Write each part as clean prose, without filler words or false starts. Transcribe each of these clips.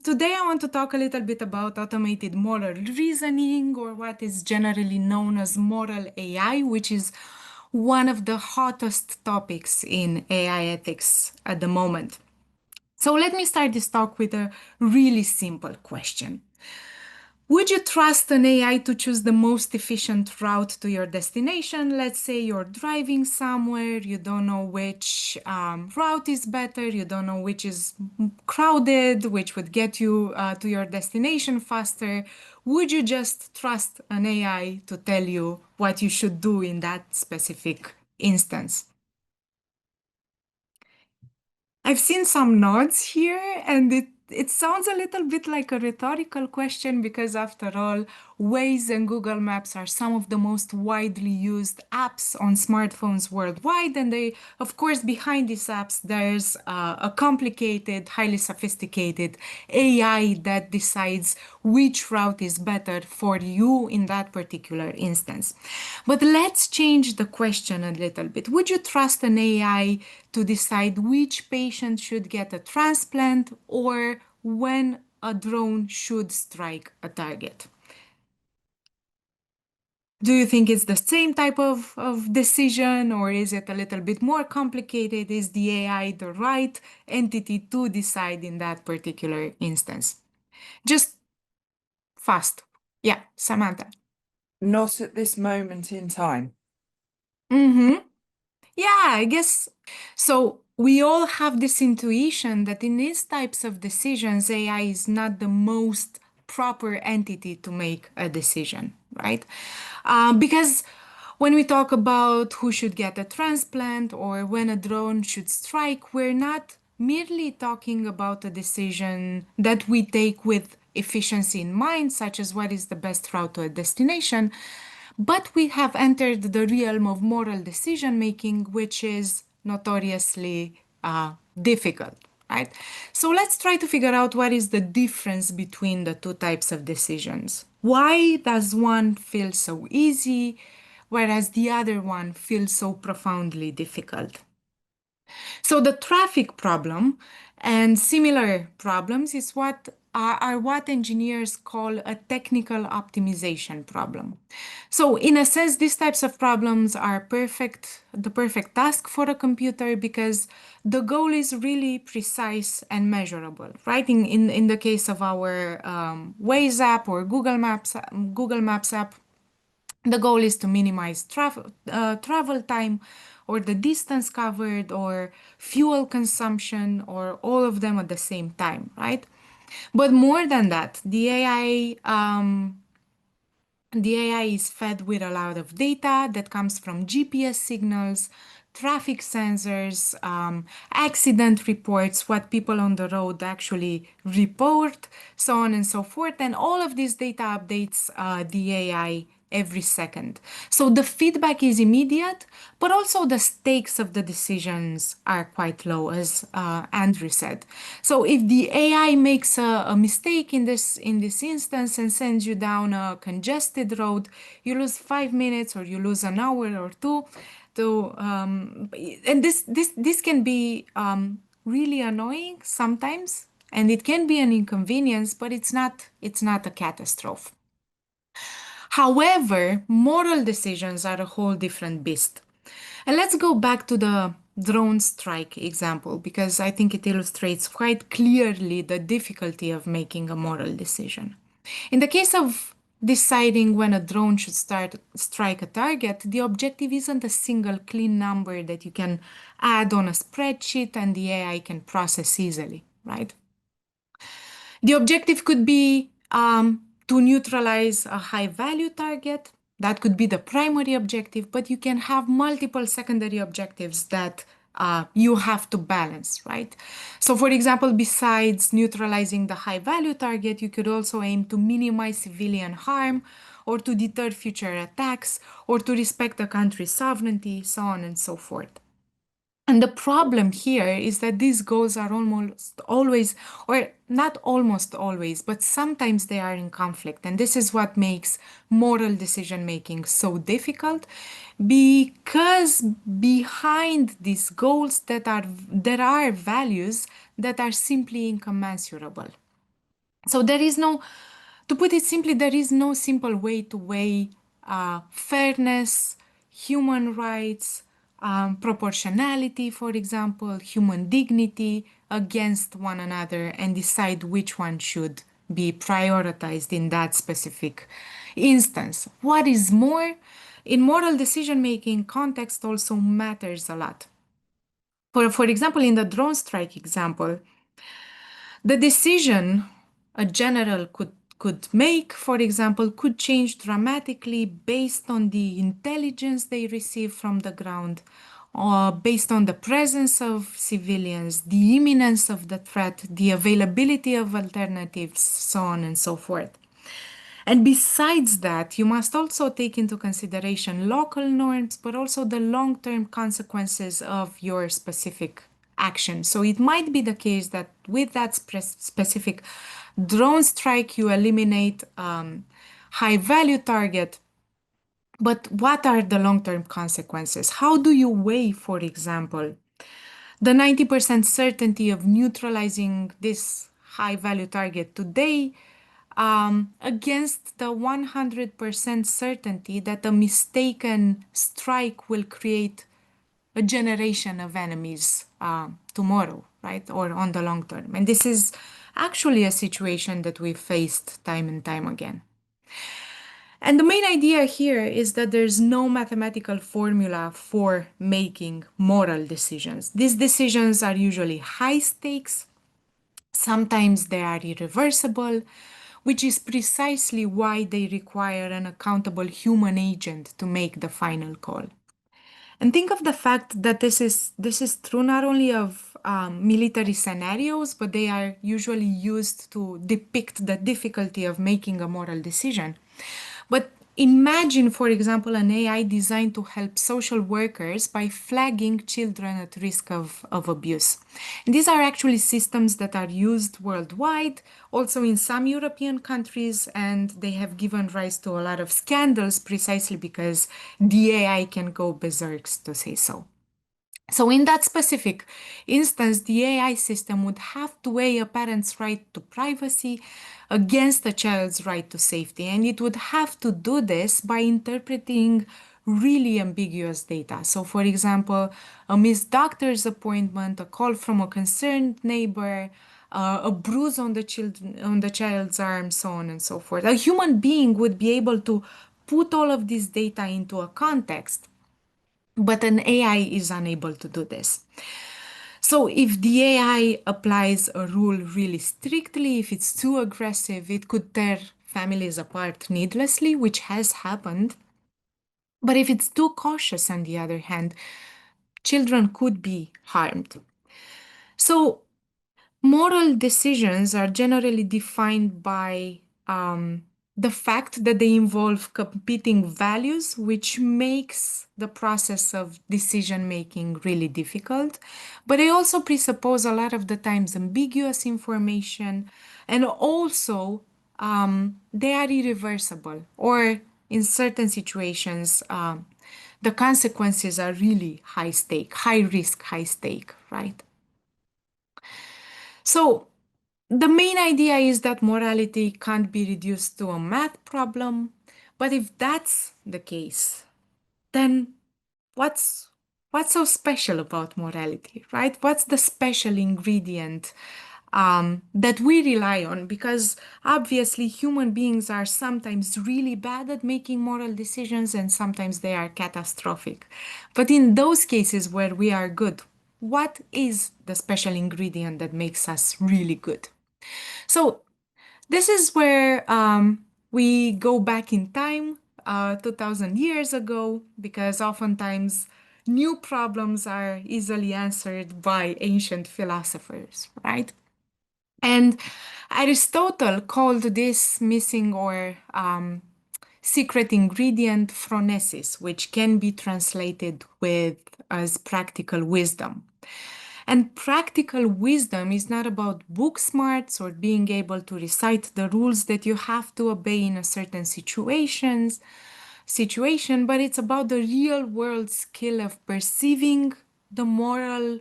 Today, I want to talk a little bit about automated moral reasoning, or what is generally known as moral AI, which is one of the hottest topics in AI ethics at the moment. So, let me start this talk with a really simple question. Would you trust an AI to choose the most efficient route to your destination? Let's say you're driving somewhere, you don't know which route is better, you don't know which is crowded, which would get you to your destination faster. Would you just trust an AI to tell you what you should do in that specific instance? I've seen some nods here, and it sounds a little bit like a rhetorical question because, after all, Waze and Google Maps are some of the most widely used apps on smartphones worldwide. And of course, behind these apps, there's a complicated, highly sophisticated AI that decides which route is better for you in that particular instance. But let's change the question a little bit. Would you trust an AI to decide which patient should get a transplant or when a drone should strike a target? Do you think it's the same type of decision, or is it a little bit more complicated? Is the AI the right entity to decide in that particular instance? Just fast. Yeah, Samantha. Not at this moment in time. Mm-hmm. Yeah, I guess so. We all have this intuition that in these types of decisions, AI is not the most proper entity to make a decision, right? Because when we talk about who should get a transplant or when a drone should strike, we're not merely talking about a decision that we take with efficiency in mind, such as what is the best route to a destination, but we have entered the realm of moral decision making, which is notoriously difficult, right? So let's try to figure out what is the difference between the two types of decisions. Why does one feel so easy, whereas the other one feels so profoundly difficult? So the traffic problem and similar problems is are what engineers call a technical optimization problem. So in a sense, these types of problems are the perfect task for a computer because the goal is really precise and measurable, right? In the case of our Waze app or Google Maps app, the goal is to minimize travel time or the distance covered or fuel consumption or all of them at the same time, right? But more than that, the AI is fed with a lot of data that comes from GPS signals, traffic sensors, accident reports, what people on the road actually report, so on and so forth. And all of this data updates the AI every second. So the feedback is immediate, but also the stakes of the decisions are quite low, as Andrew said. So if the AI makes a mistake in this instance and sends you down a congested road, you lose 5 minutes or you lose an hour or two. To and this can be really annoying sometimes, and it can be an inconvenience, but it's not a catastrophe. However, moral decisions are a whole different beast. And let's go back to the drone strike example because I think it illustrates quite clearly the difficulty of making a moral decision. In the case of deciding when a drone should strike a target, the objective isn't a single clean number that you can add on a spreadsheet and the AI can process easily, right? The objective could be to neutralize a high value target. That could be the primary objective, but you can have multiple secondary objectives that you have to balance, right? So, for example, besides neutralizing the high value target, you could also aim to minimize civilian harm or to deter future attacks or to respect a country's sovereignty, so on and so forth. And the problem here is that these goals are almost always, or not almost always, but sometimes they are in conflict. And this is what makes moral decision making so difficult because behind these goals there are values that are simply incommensurable. So there is no, to put it simply, there is no simple way to weigh fairness, human rights, proportionality, for example, human dignity against one another and decide which one should be prioritized in that specific instance. What is more, in moral decision making, context also matters a lot. For example, in the drone strike example, the decision a general could make, for example, could change dramatically based on the intelligence they receive from the ground, or based on the presence of civilians, the imminence of the threat, the availability of alternatives, so on and so forth. And besides that, you must also take into consideration local norms, but also the long term consequences of your specific action. So it might be the case that with that specific drone strike, you eliminate high value target. But what are the long term consequences? How do you weigh, for example, the 90% certainty of neutralizing this high value target today against the 100% certainty that a mistaken strike will create a generation of enemies tomorrow, right? Or on the long term. And this is actually a situation that we've faced time and time again. And the main idea here is that there's no mathematical formula for making moral decisions. These decisions are usually high stakes. Sometimes they are irreversible, which is precisely why they require an accountable human agent to make the final call. And think of the fact that this is true not only of military scenarios, but they are usually used to depict the difficulty of making a moral decision. But imagine, for example, an AI designed to help social workers by flagging children at risk of abuse. And these are actually systems that are used worldwide, also in some European countries, and they have given rise to a lot of scandals precisely because the AI can go berserk, to say so. So, in that specific instance, the AI system would have to weigh a parent's right to privacy against a child's right to safety. And it would have to do this by interpreting really ambiguous data. So, for example, a missed doctor's appointment, a call from a concerned neighbor, a bruise on the child's arm, so on and so forth. A human being would be able to put all of this data into a context, but an AI is unable to do this. So if the AI applies a rule really strictly, if it's too aggressive, it could tear families apart needlessly, which has happened. But if it's too cautious, on the other hand, children could be harmed. So moral decisions are generally defined by the fact that they involve competing values, which makes the process of decision making really difficult. But they also presuppose a lot of the times ambiguous information, and also they are irreversible, or in certain situations, the consequences are really high stake, high risk, high stake, right? So, the main idea is that morality can't be reduced to a math problem, but if that's the case, then what's what's so special about morality, right? What's the special ingredient that we rely on? Because obviously, human beings are sometimes really bad at making moral decisions, and sometimes they are catastrophic. But in those cases where we are good, what is the special ingredient that makes us really good? So this is where we go back in time, 2000 years ago, because oftentimes new problems are easily answered by ancient philosophers, right? And Aristotle called this missing or secret ingredient phronesis, which can be translated with as practical wisdom. And practical wisdom is not about book smarts or being able to recite the rules that you have to obey in a certain situation, but it's about the real world skill of perceiving the moral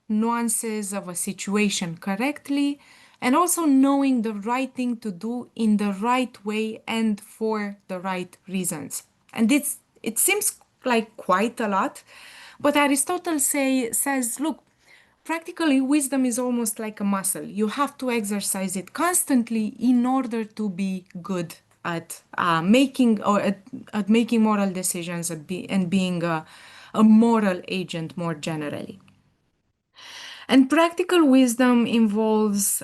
nuances of a situation correctly and also knowing the right thing to do in the right way and for the right reasons. And it seems like quite a lot, but Aristotle says, look, practically wisdom is almost like a muscle. You have to exercise it constantly in order to be good at at making moral decisions and being a moral agent more generally. And practical wisdom involves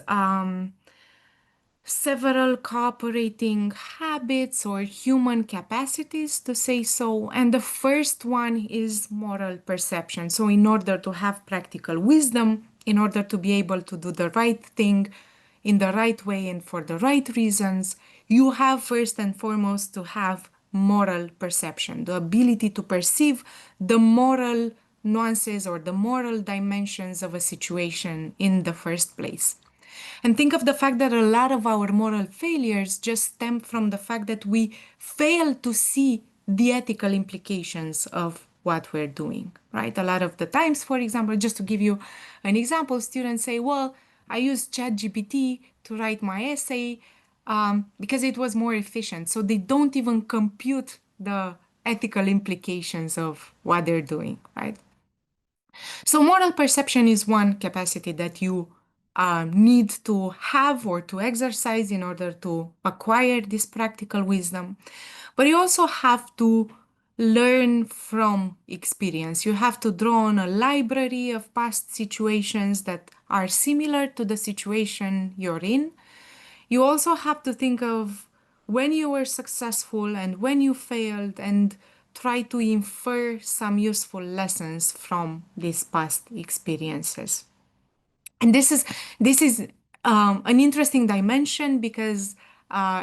several cooperating habits or human capacities, to say so. And the first one is moral perception. So, in order to have practical wisdom, in order to be able to do the right thing in the right way and for the right reasons, you have first and foremost to have moral perception, the ability to perceive the moral nuances or the moral dimensions of a situation in the first place. And think of the fact that a lot of our moral failures just stem from the fact that we fail to see the ethical implications of what we're doing, right? A lot of the times, for example, just to give you an example, students say, well, I used ChatGPT to write my essay because it was more efficient. So they don't even compute the ethical implications of what they're doing, right? So, moral perception is one capacity that you need to have or to exercise in order to acquire this practical wisdom. But you also have to learn from experience. You have to draw on a library of past situations that are similar to the situation you're in. You also have to think of when you were successful and when you failed and try to infer some useful lessons from these past experiences. And this is an interesting dimension because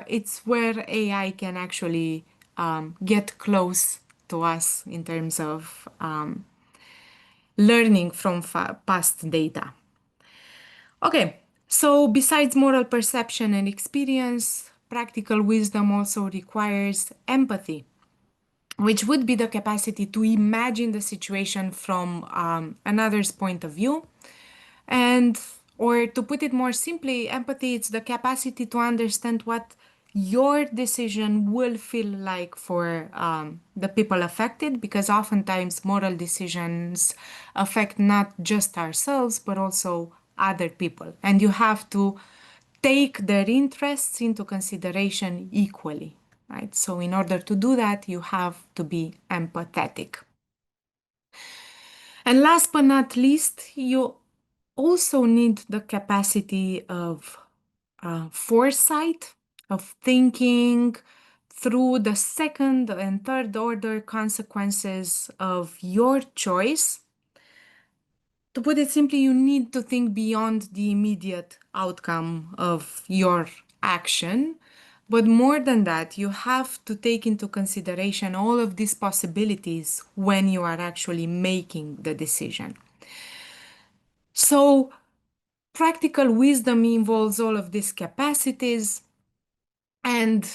it's where AI can actually get close to us in terms of learning from past data. Okay, so besides moral perception and experience, practical wisdom also requires empathy, which would be the capacity to imagine the situation from another's point of view. And, or to put it more simply, empathy is the capacity to understand what your decision will feel like for the people affected, because oftentimes moral decisions affect not just ourselves, but also other people. And you have to take their interests into consideration equally, right? So, in order to do that, you have to be empathetic. And last but not least, you also need the capacity of foresight, of thinking through the second and third order consequences of your choice. To put it simply, you need to think beyond the immediate outcome of your action. But more than that, you have to take into consideration all of these possibilities when you are actually making the decision. So, practical wisdom involves all of these capacities, and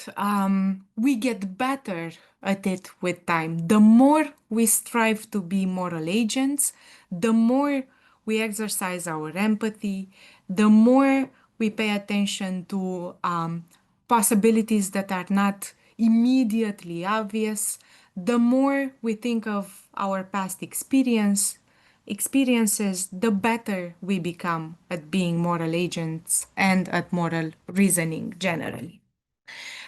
we get better at it with time. The more we strive to be moral agents, the more we exercise our empathy, the more we pay attention to possibilities that are not immediately obvious, the more we think of our past experiences, the better we become at being moral agents and at moral reasoning generally.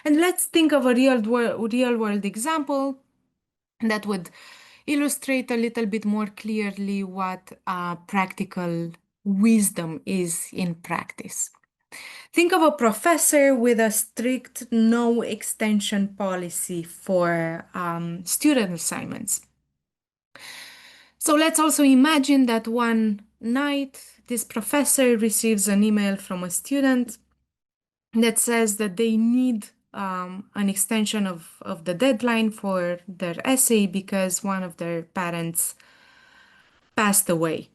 And let's think of a real world example that would illustrate a little bit more clearly what practical wisdom is in practice. Think of a professor with a strict no extension policy for student assignments. So let's also imagine that one night this professor receives an email from a student that says that they need an extension of the deadline for their essay because one of their parents passed away.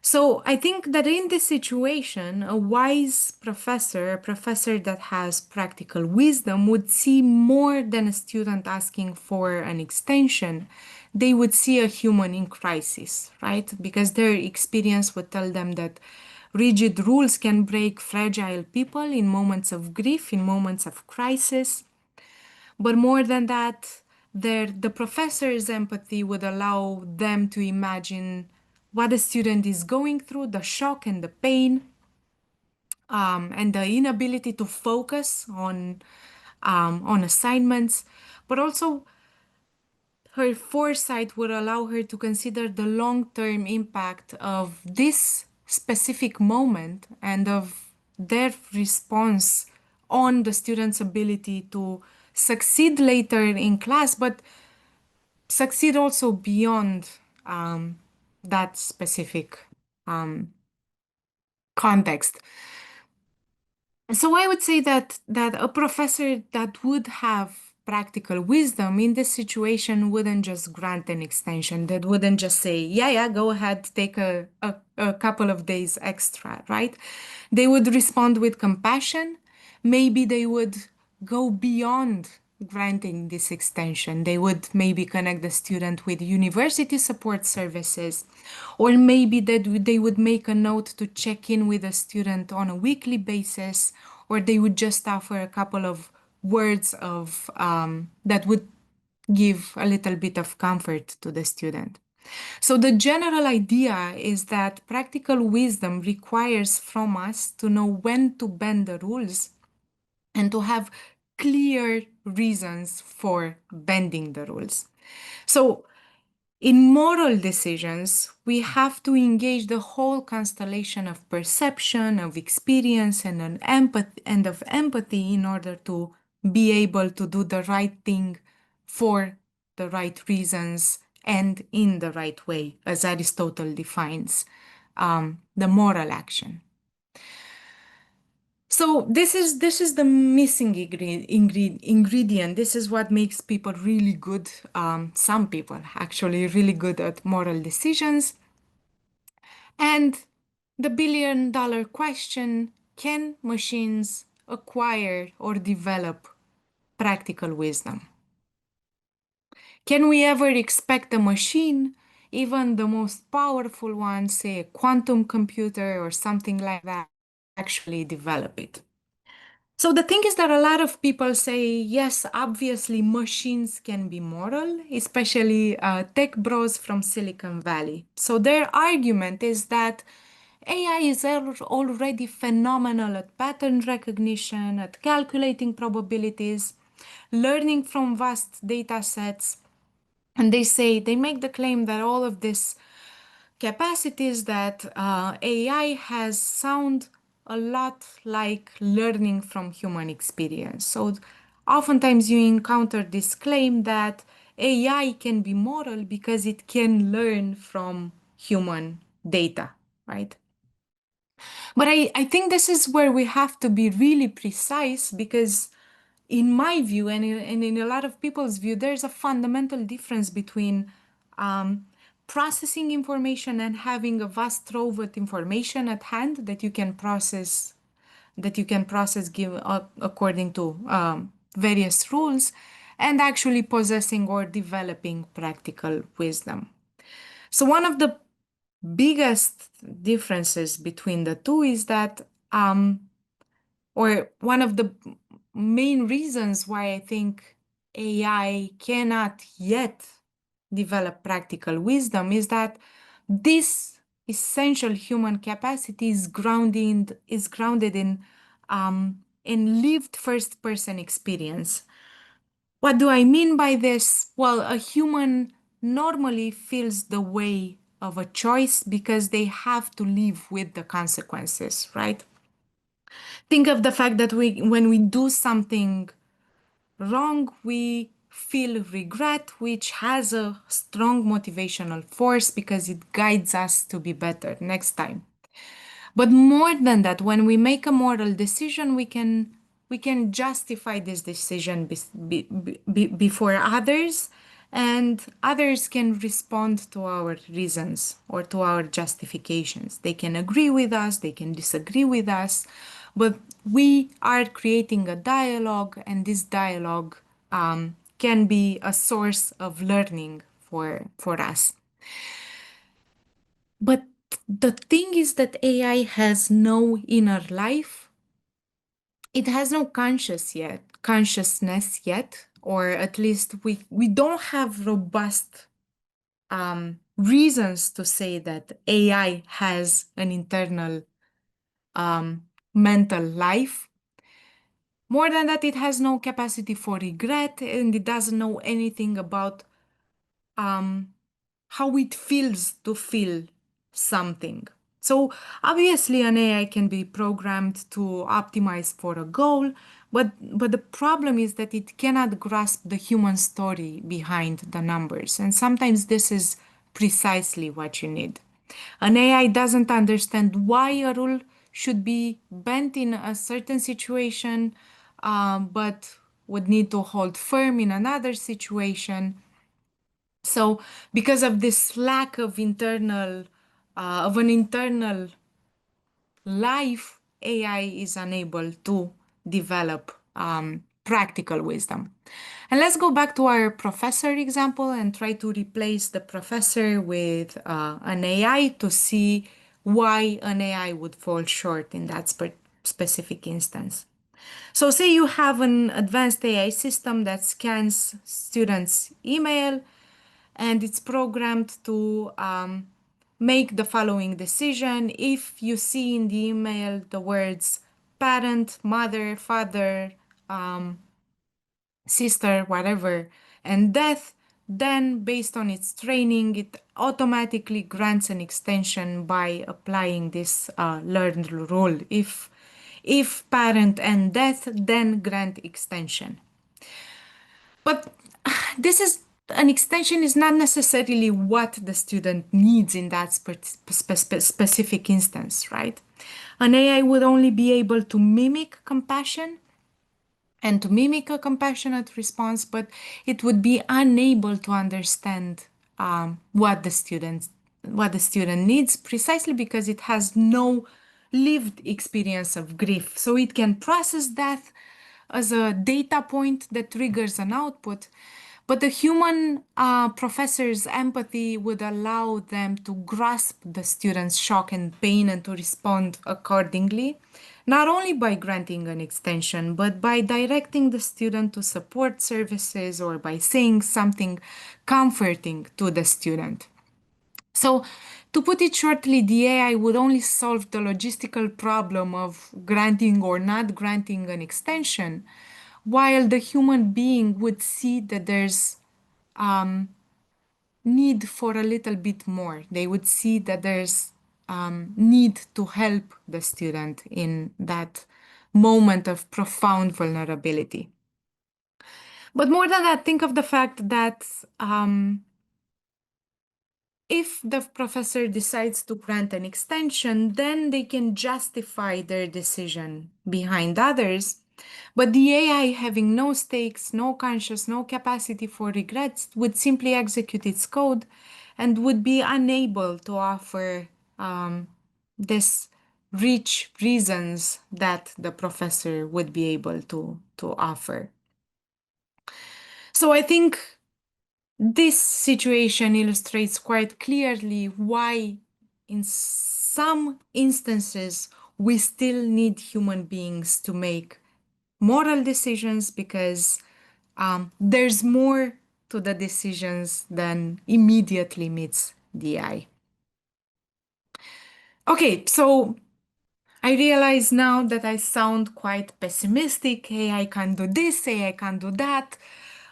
So I think that in this situation, a wise professor, a professor that has practical wisdom, would see more than a student asking for an extension. They would see a human in crisis, right? Because their experience would tell them that Rigid rules can break fragile people in moments of grief, in moments of crisis. But more than that, the professor's empathy would allow them to imagine what the student is going through, the shock and the pain, and the inability to focus on assignments. But also, her foresight would allow her to consider the long-term impact of this specific moment and of their response on the student's ability to succeed later in class, but succeed also beyond that specific context. So I would say that a professor that would have practical wisdom in this situation wouldn't just grant an extension, that wouldn't just say, yeah, yeah, go ahead, take a couple of days extra, right? They would respond with compassion. Maybe they would go beyond granting this extension. They would maybe connect the student with university support services, or maybe that they would make a note to check in with a student on a weekly basis, or they would just offer a couple of words of that would give a little bit of comfort to the student. So the general idea is that practical wisdom requires from us to know when to bend the rules and to have clear reasons for bending the rules. So, in moral decisions, we have to engage the whole constellation of perception, of experience, and of empathy in order to be able to do the right thing for the right reasons and in the right way, as Aristotle defines the moral action. So this is the missing ingredient. This is what makes people really good. Some people actually really good at moral decisions. And the billion-dollar question: can machines acquire or develop practical wisdom? Can we ever expect a machine, even the most powerful one, say a quantum computer or something like that, actually develop it? So the thing is that a lot of people say, yes, obviously machines can be moral, especially tech bros from Silicon Valley. So their argument is that AI is already phenomenal at pattern recognition, at calculating probabilities, learning from vast data sets. And they make the claim that all of this capacities that AI has sound a lot like learning from human experience. So oftentimes you encounter this claim that AI can be moral because it can learn from human data, right? But I think this is where we have to be really precise because in my view and in a lot of people's view, there's a fundamental difference between processing information and having a vast trove of information at hand that you can process according to various rules, and actually possessing or developing practical wisdom. So one of the biggest differences between the two is that or one of the main reasons why I think AI cannot yet develop practical wisdom is that this essential human capacity is grounded in lived first person experience. What do I mean by this? Well, a human normally feels the way of a choice because they have to live with the consequences, right? Think of the fact that when we do something wrong, we feel regret, which has a strong motivational force because it guides us to be better next time. But more than that, when we make a moral decision, we can justify this decision before others, and others can respond to our reasons or to our justifications. They can agree with us, they can disagree with us, but we are creating a dialogue, and this dialogue can be a source of learning for us. But The thing is that AI has no inner life. It has no consciousness yet, or at least we don't have robust reasons to say that AI has an internal mental life. More than that, it has no capacity for regret, and it doesn't know anything about um, how it feels to feel something. So obviously an AI can be programmed to optimize for a goal, but the problem is that it cannot grasp the human story behind the numbers. And sometimes this is precisely what you need. An AI doesn't understand why a rule should be bent in a certain situation, but would need to hold firm in another situation. So, because of this lack of of an internal life, AI is unable to develop practical wisdom. And let's go back to our professor example and try to replace the professor with an AI to see why an AI would fall short in that specific instance. So, say you have an advanced AI system that scans students' email and it's programmed to make the following decision. If you see in the email the words parent, mother, father, sister, whatever, and death, then based on its training, it automatically grants an extension by applying this learned rule. If parent and death, then grant extension. But this is an extension is not necessarily what the student needs in that specific instance, right? An AI would only be able to mimic compassion and to mimic a compassionate response, but it would be unable to understand what the student needs, precisely because it has no lived experience of grief. So it can process that as a data point that triggers an output. But the human professor's empathy would allow them to grasp the student's shock and pain and to respond accordingly, not only by granting an extension, but by directing the student to support services or by saying something comforting to the student. So, to put it shortly, the AI would only solve the logistical problem of granting or not granting an extension, while the human being would see that there's need for a little bit more. They would see that there's need to help the student in that moment of profound vulnerability. But more than that, think of the fact that if the professor decides to grant an extension, then they can justify their decision behind others. But the AI, having no stakes, no conscience, no capacity for regrets, would simply execute its code and would be unable to offer this rich reasons that the professor would be able to offer. So I think this situation illustrates quite clearly why, in some instances, we still need human beings to make moral decisions because there's more to the decisions than immediately meets the eye. Okay, so I realize now that I sound quite pessimistic. Hey, I can't do this, hey, I can't do that.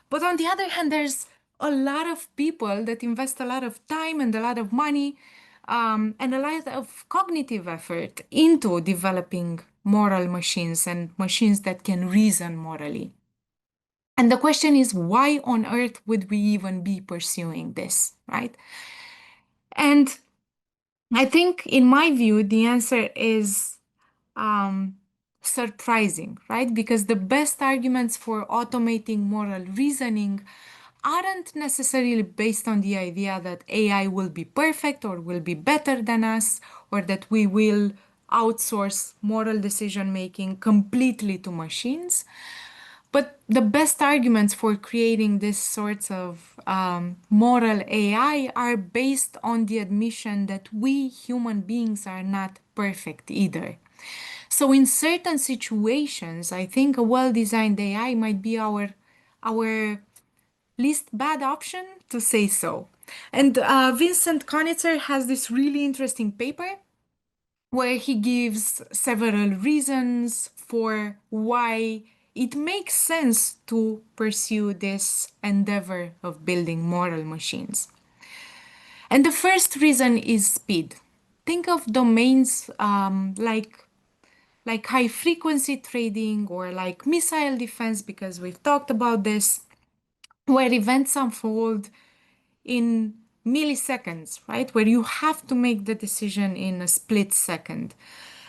But on the other hand, there's a lot of people that invest a lot of time and a lot of money and a lot of cognitive effort into developing moral machines and machines that can reason morally. And the question is, why on earth would we even be pursuing this, right? And I think, in my view, the answer is um, surprising, right? Because the best arguments for automating moral reasoning aren't necessarily based on the idea that AI will be perfect or will be better than us, or that we will outsource moral decision making completely to machines. But the best arguments for creating this sorts of moral AI are based on the admission that we human beings are not perfect either. So in certain situations, I think a well-designed AI might be our least bad option, to say so. And Vincent Conitzer has this really interesting paper where he gives several reasons for why it makes sense to pursue this endeavor of building moral machines. And the first reason is speed. Think of domains like high frequency trading or like missile defense, because we've talked about this, where events unfold in milliseconds, right? Where you have to make the decision in a split second.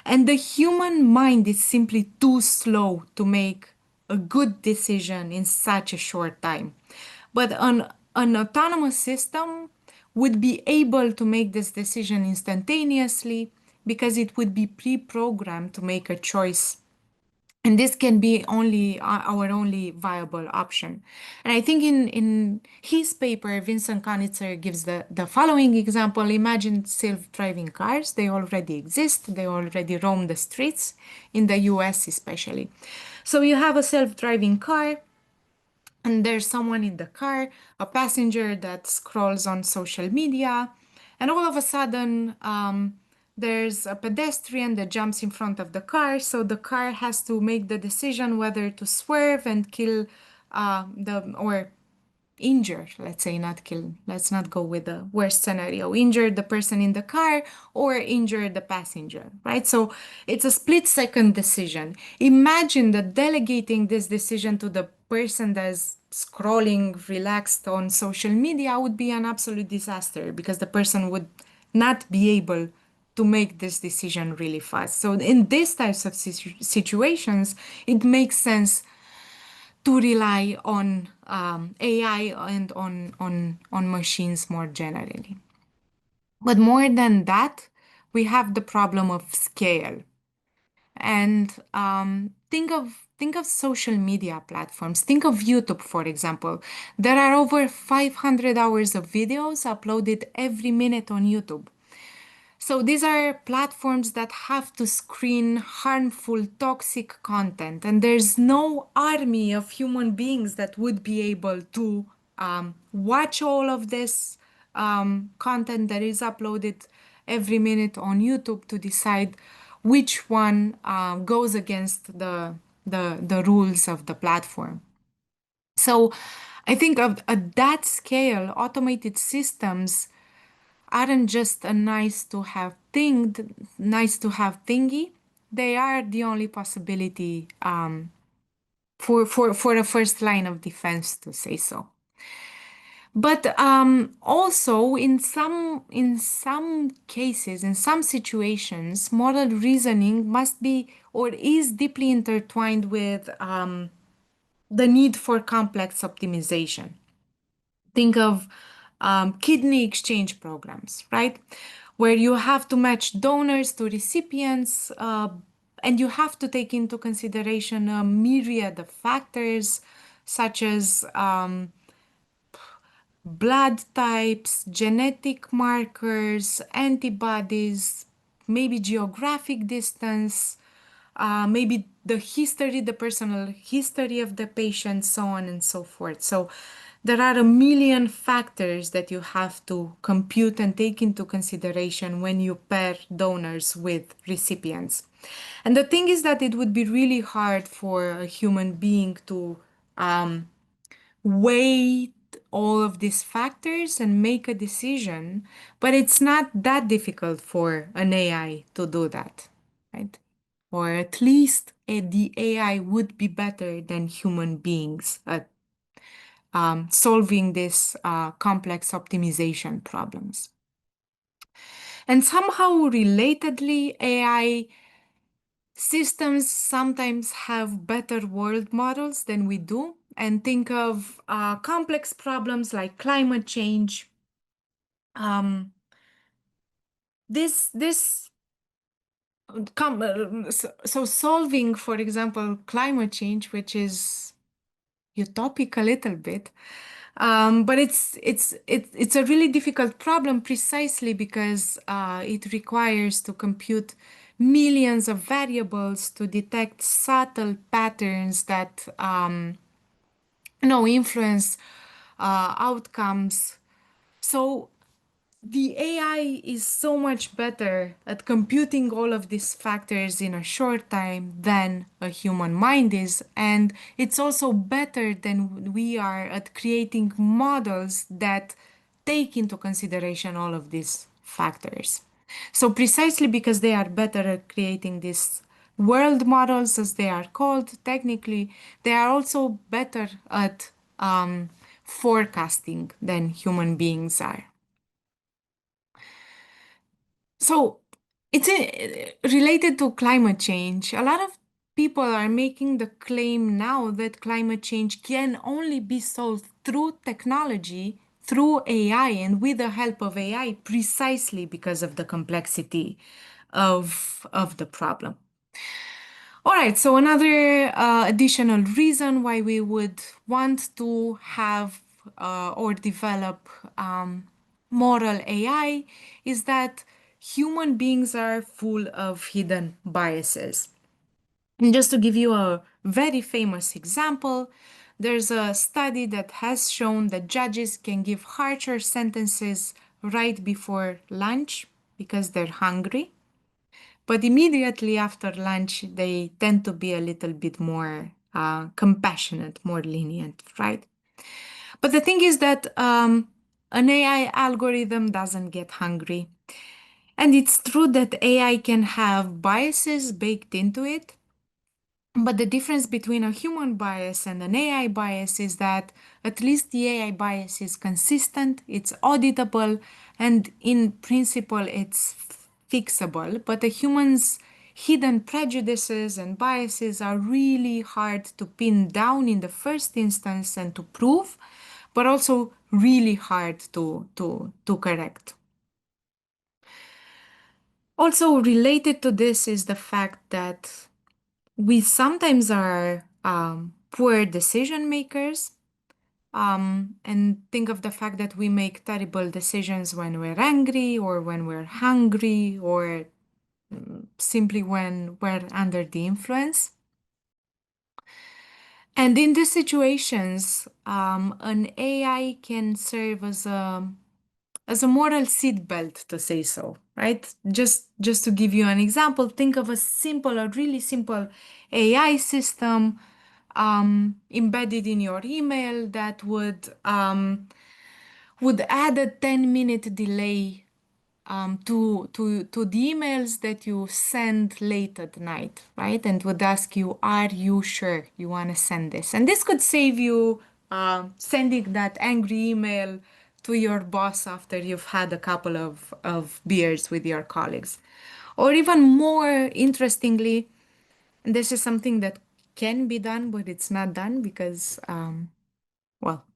And the human mind is simply too slow to make a good decision in such a short time. But an autonomous system would be able to make this decision instantaneously because it would be pre-programmed to make a choice, and this can be only our only viable option. And I think in his paper, Vincent Conitzer gives the following example. Imagine self-driving cars. They already exist. They already roam the streets in the US especially. So you have a self-driving car, and there's someone in the car, a passenger that scrolls on social media, and all of a sudden, there's a pedestrian that jumps in front of the car. So the car has to make the decision whether to swerve and kill or injure, let's say, not kill, let's not go with the worst scenario, injure the person in the car or injure the passenger, right? So it's a split second decision. Imagine that delegating this decision to the person that's scrolling relaxed on social media would be an absolute disaster, because the person would not be able to make this decision really fast. So in these types of situations, it makes sense to rely on AI and on machines more generally. But more than that, we have the problem of scale. And think of social media platforms. Think of YouTube, for example. There are over 500 hours of videos uploaded every minute on YouTube. So these are platforms that have to screen harmful, toxic content, and there's no army of human beings that would be able to watch all of this content that is uploaded every minute on YouTube to decide which one goes against the rules of the platform. So I think of at that scale, automated systems aren't just a nice to have thingy. They are the only possibility for a first line of defense, to say so. But also in some cases, in some situations, moral reasoning must be or is deeply intertwined with the need for complex optimization. Think of kidney exchange programs, right? Where you have to match donors to recipients, and you have to take into consideration a myriad of factors such as blood types, genetic markers, antibodies, maybe geographic distance, maybe the personal history of the patient, so on and so forth. So there are a million factors that you have to compute and take into consideration when you pair donors with recipients. And the thing is that it would be really hard for a human being to weigh all of these factors and make a decision, but it's not that difficult for an AI to do that, right? Or at least the AI would be better than human beings at solving these complex optimization problems. And somehow, relatedly, AI systems sometimes have better world models than we do. And think of complex problems like climate change. This so solving, for example, climate change, which is utopic a little bit. But it's a really difficult problem precisely because it requires to compute millions of variables to detect subtle patterns that influence outcomes. So the AI is so much better at computing all of these factors in a short time than a human mind is. And it's also better than we are at creating models that take into consideration all of these factors. So, precisely because they are better at creating these world models, as they are called technically, they are also better at forecasting than human beings are. So it's related to climate change. A lot of people are making the claim now that climate change can only be solved through technology, through AI, and with the help of AI, precisely because of the complexity of the problem. All right, so another additional reason why we would want to have or develop moral AI is that human beings are full of hidden biases. And just to give you a very famous example, there's a study that has shown that judges can give harsher sentences right before lunch because they're hungry. But immediately after lunch, they tend to be a little bit more compassionate, more lenient, right? But the thing is that an AI algorithm doesn't get hungry. And it's true that AI can have biases baked into it, but the difference between a human bias and an AI bias is that at least the AI bias is consistent, it's auditable, and in principle, it's fixable. But the human's hidden prejudices and biases are really hard to pin down in the first instance and to prove, but also really hard to correct. Also, related to this is the fact that we sometimes are poor decision makers. And think of the fact that we make terrible decisions when we're angry or when we're hungry or simply when we're under the influence. And in these situations, an AI can serve as a moral seatbelt, to say so, right? Just to give you an example, think of a really simple AI system embedded in your email that would add a 10-minute delay to the emails that you send late at night, right? And would ask you, are you sure you want to send this? And this could save you sending that angry email to your boss after you've had a couple of beers with your colleagues. Or even more interestingly, and this is something that can be done, but it's not done because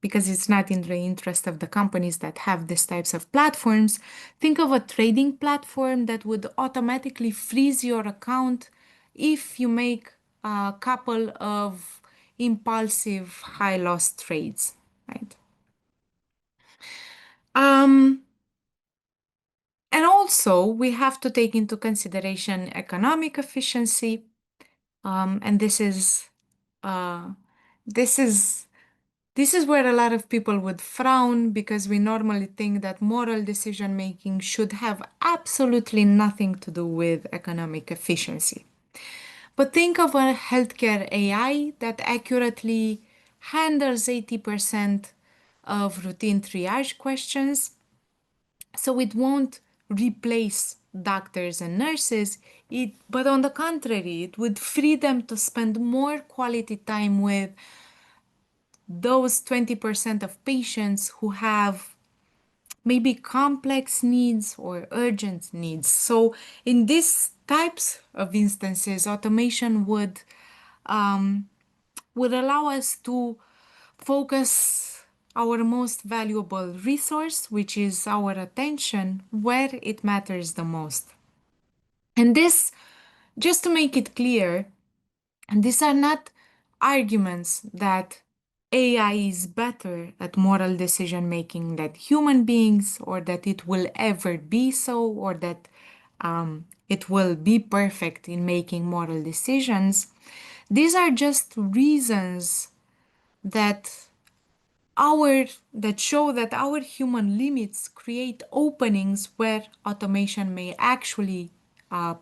it's not in the interest of the companies that have these types of platforms. Think of a trading platform that would automatically freeze your account if you make a couple of impulsive high loss trades, right? Um, and also, we have to take into consideration economic efficiency. And uh, this is This is where a lot of people would frown because we normally think that moral decision making should have absolutely nothing to do with economic efficiency. But think of a healthcare AI that accurately handles 80% of routine triage questions. So it won't replace doctors and nurses, but on the contrary, it would free them to spend more quality time with those 20% of patients who have maybe complex needs or urgent needs. So, in these types of instances, automation would allow us to focus our most valuable resource, which is our attention, where it matters the most. And this, just to make it clear, and these are not arguments that AI is better at moral decision making than human beings, or that it will ever be so, or that it will be perfect in making moral decisions. These are just reasons that that show that our human limits create openings where automation may actually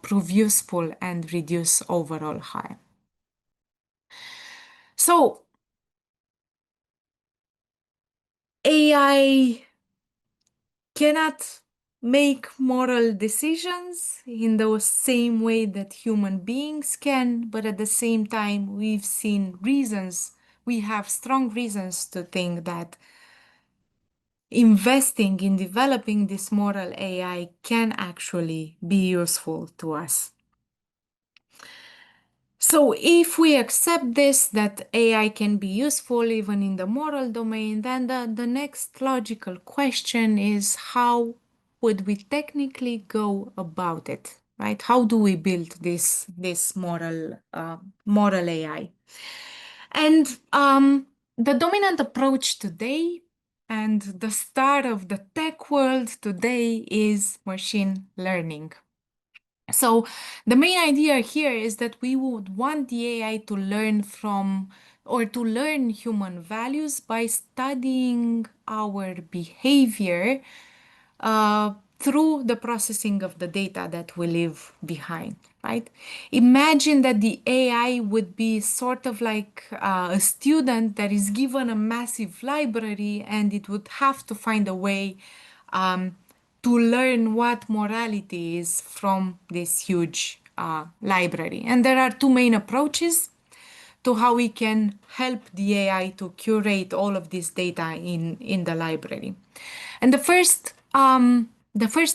prove useful and reduce overall harm. So AI cannot make moral decisions in the same way that human beings can, but at the same time, we have strong reasons to think that investing in developing this moral AI can actually be useful to us. So, if we accept this, that AI can be useful even in the moral domain, then the next logical question is how would we technically go about it, right? How do we build this moral AI? And the dominant approach today and the start of the tech world today is machine learning. So the main idea here is that we would want the AI to learn from or to learn human values by studying our behavior through the processing of the data that we leave behind, right? Imagine that the AI would be sort of like a student that is given a massive library and it would have to find a way um, to learn what morality is from this huge library. And there are two main approaches to how we can help the AI to curate all of this data in the library. And the first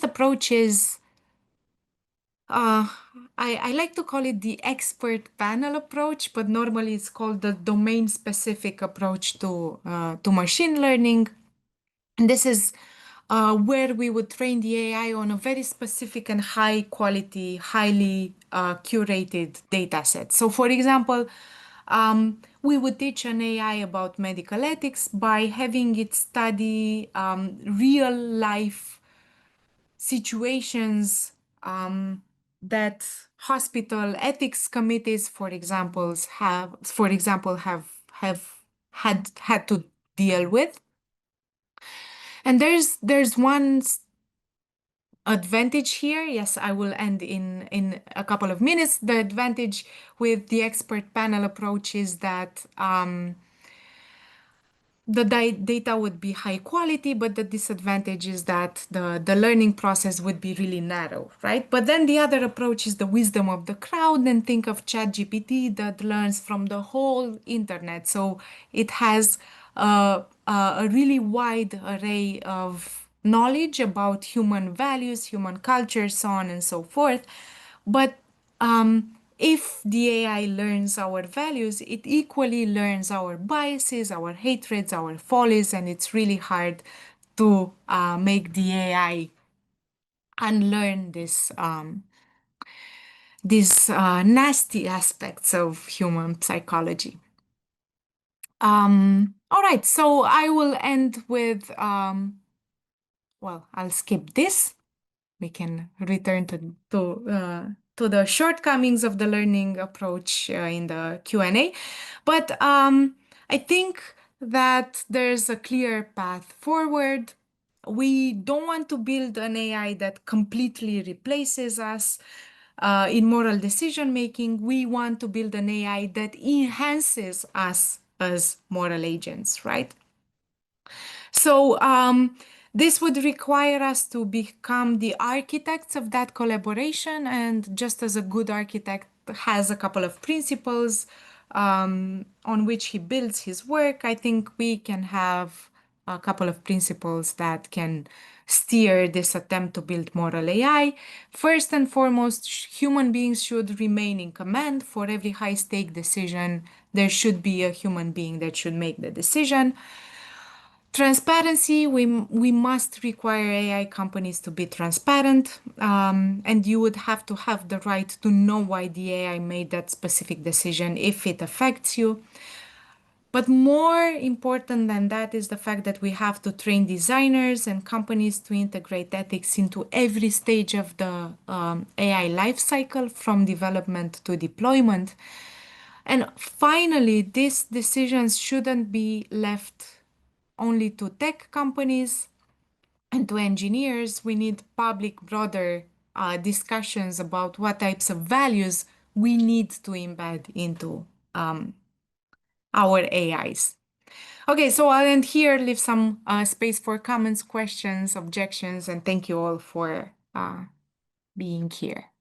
approach is uh, I like to call it the expert panel approach, but normally it's called the domain specific approach to machine learning. And this is where we would train the AI on a very specific and high quality, highly curated data set. So, for example, we would teach an AI about medical ethics by having it study real life situations that hospital ethics committees, for example, have had to deal with. And there's one advantage here. Yes, I will end in a couple of minutes. The advantage with the expert panel approach is that the data would be high quality, but the disadvantage is that the learning process would be really narrow, right? But then the other approach is the wisdom of the crowd, and think of ChatGPT that learns from the whole internet. So it has a really wide array of knowledge about human values, human culture, so on and so forth. But if the AI learns our values, it equally learns our biases, our hatreds, our follies, and it's really hard to make the AI unlearn these nasty aspects of human psychology. All right, so I will end with, well, I'll skip this. We can return to the shortcomings of the learning approach in the Q&A. But I think that there's a clear path forward. We don't want to build an AI that completely replaces us in moral decision making. We want to build an AI that enhances us as moral agents, right? So this would require us to become the architects of that collaboration. And just as a good architect has a couple of principles on which he builds his work, I think we can have a couple of principles that can steer this attempt to build moral AI. First and foremost, human beings should remain in command. For every high stake decision, there should be a human being that should make the decision. Transparency, we must require AI companies to be transparent, and you would have to have the right to know why the AI made that specific decision if it affects you. But more important than that is the fact that we have to train designers and companies to integrate ethics into every stage of the AI lifecycle, from development to deployment. And finally, these decisions shouldn't be left only to tech companies and to engineers. We need public, broader discussions about what types of values we need to embed into our AIs. Okay, so I'll end here, leave some space for comments, questions, objections, and thank you all for being here.